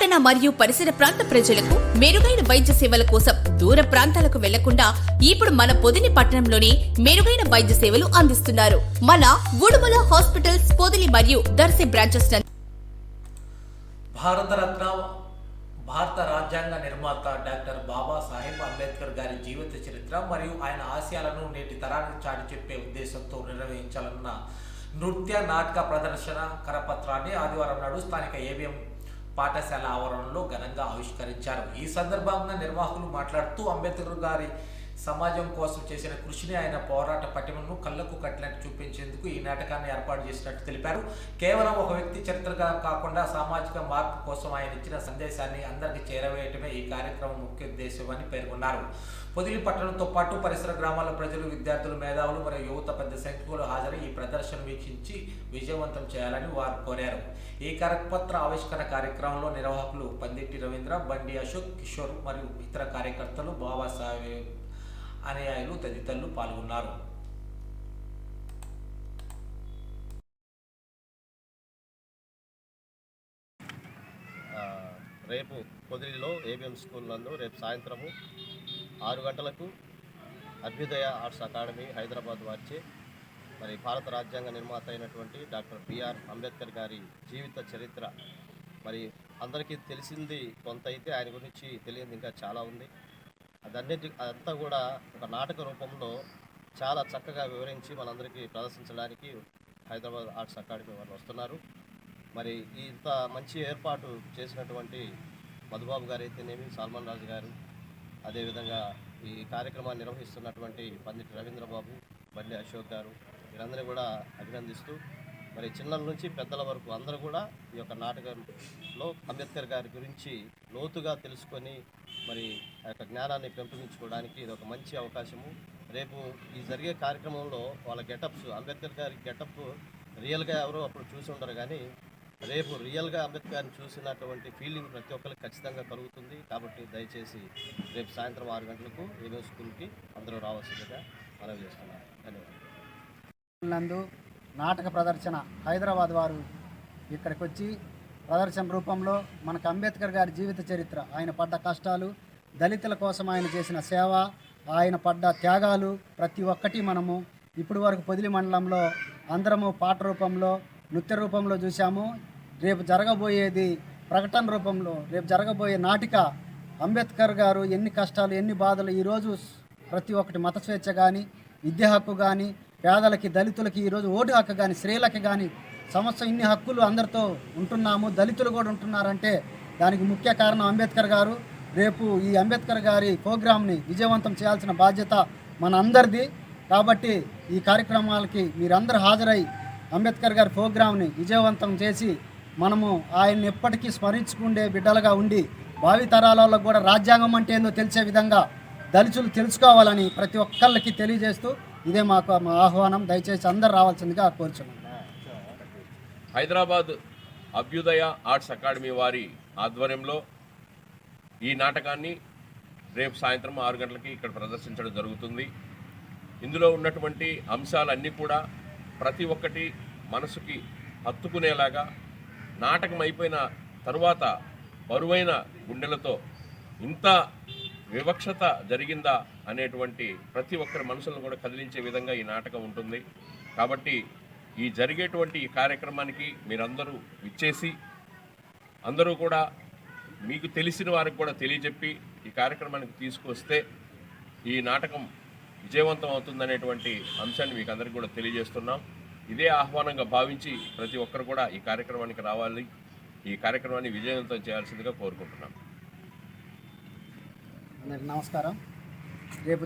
తెలంగాణ మరియు పరిసర ప్రాంత ప్రజలకు మెరుగైన వైద్య సేవల కోసం దూర ప్రాంతాలకు వెళ్లకుండా ఇప్పుడు మన పొదిలి పట్టణంలోనే మెరుగైన వైద్య సేవలు అందిస్తున్నారు. మన ఉడుమల హాస్పిటల్స్ పొదిలి మరియు దర్శి బ్రాంచెస్. భారత రాజ్యాంగ నిర్మాత డాక్టర్ బాబాసాహెబ్ అంబేద్కర్ గారి జీవిత చరిత్ర మరియు ఆయన ఆశయాలను నేటి తరానికి చాటి చెప్పే ఉద్దేశంతో నిర్వహించాలన్న నృత్య నాటక ప్రదర్శన కరపత్రాన్ని ఆదివారం నాడు స్థానిక ఏబిఎం పాఠశాల ఆవరణలో ఘనంగా ఆవిష్కరించారు. ఈ సందర్భంగా నిర్వాహకులు మాట్లాడుతూ అంబేద్కర్ గారి సమాజం కోసం చేసిన కృషిని, ఆయన పోరాట పటిమను కళ్ళకు కట్టినట్టు చూపించేందుకు ఈ నాటకాన్ని ఏర్పాటు చేసినట్టు తెలిపారు. కేవలం ఒక వ్యక్తి చరిత్రగా కాకుండా సామాజిక మార్పు కోసం ఆయన ఇచ్చిన సందేశాన్ని అందరికీ చేరవేయటమే ఈ కార్యక్రమం ముఖ్య ఉద్దేశమని పేర్కొన్నారు. పొదిలి పట్టణంతో పాటు పరిసర గ్రామాల ప్రజలు, విద్యార్థులు, మేధావులు మరియు యువత పెద్ద సంఖ్యలో హాజరై ఈ ప్రదర్శన వీక్షించి విజయవంతం చేయాలని వారు కోరారు. ఈ కరపత్ర ఆవిష్కరణ కార్యక్రమంలో నిర్వాహకులు పందిటి రవీంద్ర, బండి అశోక్, కిషోర్ మరియు ఇతర కార్యకర్తలు, బాబాసాహెబ్ అనుయాయులు తదితరులు పాల్గొన్నారు. రేపు పొదిలిలో ఏబిఎం స్కూల్ నందు రేపు సాయంత్రము 6 గంటలకు అభ్యుదయ ఆర్ట్స్ అకాడమీ హైదరాబాద్ వారిచే మరి భారత రాజ్యాంగ నిర్మాత అయినటువంటి డాక్టర్ బిఆర్ అంబేద్కర్ గారి జీవిత చరిత్ర, మరి అందరికీ తెలిసింది కొంత అయితే ఆయన గురించి తెలియదు ఇంకా చాలా ఉంది. అదంతా కూడా ఒక నాటక రూపంలో చాలా చక్కగా వివరించి మనందరికీ ప్రదర్శించడానికి హైదరాబాద్ ఆర్ట్స్ అకాడమీ వారు వస్తున్నారు. మరి ఇంత మంచి ఏర్పాటు చేసినటువంటి మధుబాబు గారు అయితేనేమి, సల్మాన్ రాజు గారు, అదేవిధంగా ఈ కార్యక్రమాన్ని నిర్వహిస్తున్నటువంటి పందిటి రవీంద్రబాబు, బండి అశోక్ గారు, వీరందరూ కూడా అభినందిస్తూ మరి చిన్నల నుంచి పెద్దల వరకు అందరూ కూడా ఈ యొక్క నాటకంలో అంబేద్కర్ గారి గురించి లోతుగా తెలుసుకొని మరి ఆ యొక్క జ్ఞానాన్ని పెంపొందించుకోవడానికి ఇది ఒక మంచి అవకాశము. రేపు ఈ జరిగే కార్యక్రమంలో వాళ్ళ గెటప్స్, అంబేద్కర్ గారి గెటప్ రియల్గా ఎవరో అప్పుడు చూసి ఉండరు, కానీ రేపు రియల్గా అంబేద్కర్ గారిని చూసినటువంటి ఫీలింగ్ ప్రతి ఒక్కరికి ఖచ్చితంగా కలుగుతుంది. కాబట్టి దయచేసి రేపు సాయంత్రం 6 గంటలకు ఏదో స్కూల్కి అందరూ రావాల్సిందిగా మనవి చేస్తున్నాను. నందు నాటక ప్రదర్శన హైదరాబాద్ వారు ఇక్కడికి వచ్చి ప్రదర్శన రూపంలో మనకు అంబేద్కర్ గారి జీవిత చరిత్ర, ఆయన పడ్డ కష్టాలు, దళితుల కోసం ఆయన చేసిన సేవ, ఆయన పడ్డ త్యాగాలు ప్రతి ఒక్కటి మనము ఇప్పటి వరకు పొదిలి మండలంలో అందరము పాట రూపంలో, నృత్య రూపంలో చూసాము. రేపు జరగబోయేది ప్రకటన రూపంలో, రేపు జరగబోయే నాటిక అంబేద్కర్ గారు ఎన్ని కష్టాలు, ఎన్ని బాధలు, ఈరోజు ప్రతి ఒక్కటి మత స్వేచ్ఛ కానీ, విద్యా హక్కు కానీ, పేదలకి, దళితులకి ఈరోజు ఓటు హక్కు కానీ, స్త్రీలకి కానీ సమస్య ఇన్ని హక్కులు అందరితో ఉంటున్నాము, దళితులు కూడా ఉంటున్నారంటే దానికి ముఖ్య కారణం అంబేద్కర్ గారు. రేపు ఈ అంబేద్కర్ గారి ప్రోగ్రాంని విజయవంతం చేయాల్సిన బాధ్యత మన అందరిది. కాబట్టి ఈ కార్యక్రమాలకి మీరందరూ హాజరై అంబేద్కర్ గారి ప్రోగ్రాంని విజయవంతం చేసి మనము ఆయన్ని ఎప్పటికీ స్మరించుకుండే బిడ్డలుగా ఉండి భావితరాలలో కూడా రాజ్యాంగం అంటే ఏందో తెలిసే విధంగా దళితులు తెలుసుకోవాలని ప్రతి ఒక్కళ్ళకి తెలియజేస్తూ ఇదే మా ఆహ్వానం. దయచేసి అందరు రావాల్సిందిగా కోరుచున్నాం. హైదరాబాద్ అభ్యుదయ ఆర్ట్స్ అకాడమీ వారి ఆధ్వర్యంలో ఈ నాటకాన్ని రేపు సాయంత్రం 6 గంటలకి ఇక్కడ ప్రదర్శించడం జరుగుతుంది. ఇందులో ఉన్నటువంటి అంశాలన్నీ కూడా ప్రతి ఒక్కటి మనసుకి హత్తుకునేలాగా, నాటకం అయిపోయిన తరువాత బరువైన గుండెలతో ఇంత వివక్షత జరిగిందా అనేటువంటి ప్రతి ఒక్కరి మనసులను కూడా కదిలించే విధంగా ఈ నాటకం ఉంటుంది. కాబట్టి ఈ జరిగేటువంటి ఈ కార్యక్రమానికి మీరందరూ విచ్చేసి అందరూ కూడా మీకు తెలిసిన వారికి కూడా తెలియజెప్పి ఈ కార్యక్రమానికి తీసుకొస్తే ఈ నాటకం విజయవంతం అవుతుందనేటువంటి అంశాన్ని మీకు అందరికీ కూడా తెలియజేస్తున్నాం. ఇదే ఆహ్వానంగా భావించి ప్రతి ఒక్కరు కూడా ఈ కార్యక్రమానికి రావాలి, ఈ కార్యక్రమాన్ని విజయవంతం చేయాల్సిందిగా కోరుకుంటున్నాం. నమస్కారం. రేపు